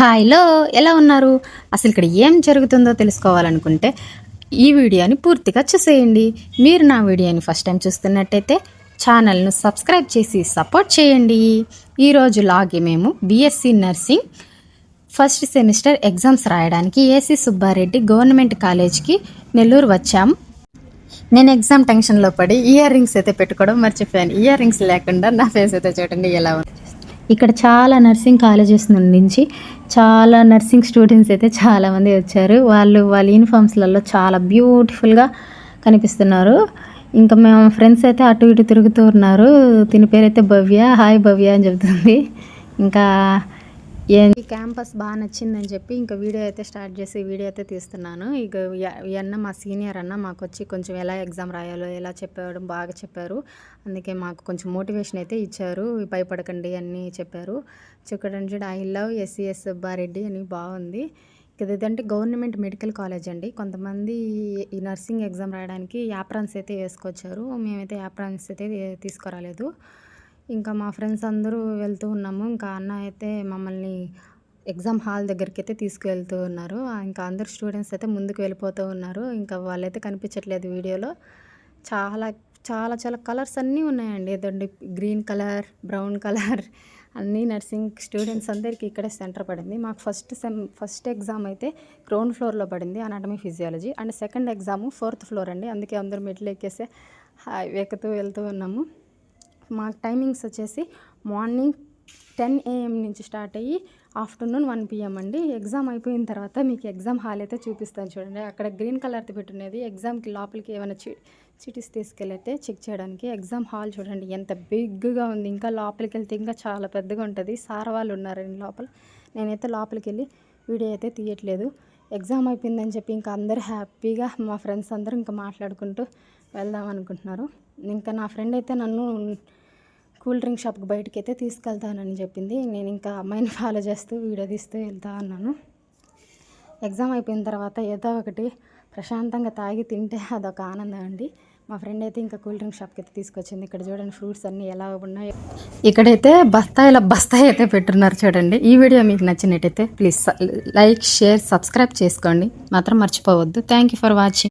హాయ్లో ఎలా ఉన్నారు? అసలు ఇక్కడ ఏం జరుగుతుందో తెలుసుకోవాలనుకుంటే ఈ వీడియోని పూర్తిగా చూసేయండి. మీరు నా వీడియోని ఫస్ట్ టైం చూస్తున్నట్టయితే ఛానల్ను సబ్స్క్రైబ్ చేసి సపోర్ట్ చేయండి. ఈరోజు లాగే మేము BSc nursing first semester exams రాయడానికి ఏసీ సుబ్బారెడ్డి గవర్నమెంట్ కాలేజ్కి నెల్లూరు వచ్చాం. నేను ఎగ్జామ్ టెన్షన్లో పడి ఇయర్ రింగ్స్ అయితే పెట్టుకోవడం మర్చిపోయాను. ఇయర్ రింగ్స్ లేకుండా నా ఫేస్ అయితే చూడండి ఎలా ఉంది. ఇక్కడ చాలా నర్సింగ్ కాలేజెస్ నుంచి చాలా నర్సింగ్ స్టూడెంట్స్ అయితే చాలామంది వచ్చారు. వాళ్ళ యూనిఫామ్స్లలో చాలా బ్యూటిఫుల్గా కనిపిస్తున్నారు. ఇంకా మేము ఫ్రెండ్స్ అయితే అటు ఇటు తిరుగుతూ ఉన్నారు. దీని పేరైతే భవ్య. హాయ్ భవ్య అని చెప్తుంది. ఇంకా ఈ క్యాంపస్ బాగా నచ్చిందని చెప్పి ఇంకా వీడియో అయితే స్టార్ట్ చేసి వీడియో అయితే తీస్తున్నాను. ఇక అన్న మా సీనియర్ అన్న మాకు వచ్చి కొంచెం ఎలా ఎగ్జామ్ రాయాలో ఎలా చెప్పాడు బాగా చెప్పారు. అందుకే మాకు కొంచెం మోటివేషన్ అయితే ఇచ్చారు. భయపడకండి అని చెప్పారు. చూడండి ఐ లవ్ ఎస్సీఎస్ సుబ్బారెడ్డి అని బాగుంది. ఇదంటే గవర్నమెంట్ మెడికల్ కాలేజ్ అండి. కొంతమంది ఈ నర్సింగ్ ఎగ్జామ్ రాయడానికి యాప్రాన్స్ అయితే వేసుకొచ్చారు. మేమైతే యాప్రాన్స్ అయితే తీసుకురాలేదు. ఇంకా మా ఫ్రెండ్స్ అందరూ వెళ్తూ ఉన్నాము. ఇంకా అన్న అయితే మమ్మల్ని ఎగ్జామ్ హాల్ దగ్గరికి అయితే తీసుకువెళ్తూ ఉన్నారు. ఇంకా అందరు స్టూడెంట్స్ అయితే ముందుకు వెళ్ళిపోతూ ఉన్నారు. ఇంకా వాళ్ళైతే కనిపించట్లేదు వీడియోలో. చాలా చాలా చాలా కలర్స్ అన్నీ ఉన్నాయండి. ఏదండి గ్రీన్ కలర్, బ్రౌన్ కలర్ అన్నీ నర్సింగ్ స్టూడెంట్స్ అందరికీ ఇక్కడే సెంటర్ పడింది. మాకు ఫస్ట్ ఎగ్జామ్ అయితే గ్రౌండ్ ఫ్లోర్లో పడింది, anatomy physiology. And second exam 4th floor అండి. అందుకే అందరూ మెట్లు ఎక్కేసి ఎక్కుతూ వెళ్తూ ఉన్నాము. మాకు టైమింగ్స్ వచ్చేసి మార్నింగ్ 10 AM నుంచి స్టార్ట్ అయ్యి ఆఫ్టర్నూన్ 1 PM అండి. ఎగ్జామ్ అయిపోయిన తర్వాత మీకు ఎగ్జామ్ హాల్ అయితే చూపిస్తాను చూడండి. అక్కడ గ్రీన్ కలర్ది పెట్టున్నది ఎగ్జామ్కి లోపలికి ఏమైనా చిటీస్ తీసుకెళ్ళైతే చెక్ చేయడానికి. ఎగ్జామ్ హాల్ చూడండి ఎంత బిగ్గా ఉంది. ఇంకా లోపలికి వెళ్తే ఇంకా చాలా పెద్దగా ఉంటుంది. సార్ వాళ్ళు ఉన్నారండి లోపల. నేనైతే లోపలికి వెళ్ళి వీడియో అయితే తీయట్లేదు. ఎగ్జామ్ అయిపోయిందని చెప్పి ఇంకా అందరూ హ్యాపీగా మా ఫ్రెండ్స్ అందరూ ఇంకా మాట్లాడుకుంటూ వెళ్దాం అనుకుంటున్నారు. ఇంకా నా ఫ్రెండ్ అయితే నన్ను కూల్ డ్రింక్ షాప్కి బయటకి అయితే తీసుకెళ్తానని చెప్పింది. నేను ఇంకా అమ్మాయిని ఫాలో చేస్తూ వీడియో తీస్తూ వెళ్తా ఉన్నాను. ఎగ్జామ్ అయిపోయిన తర్వాత ఏదో ఒకటి ప్రశాంతంగా తాగి తింటే అదొక ఆనందం అండి. మా ఫ్రెండ్ అయితే ఇంకా కూల్ డ్రింక్ షాప్కి అయితే తీసుకొచ్చింది. ఇక్కడ చూడండి ఫ్రూట్స్ అన్నీ ఎలా ఉన్నాయో. ఇక్కడైతే బస్తాయి అయితే పెట్టున్నారు చూడండి. ఈ వీడియో మీకు నచ్చినట్టయితే ప్లీజ్ లైక్, షేర్, సబ్స్క్రైబ్ చేసుకోండి మాత్రం మర్చిపోవద్దు. Thank you for watching.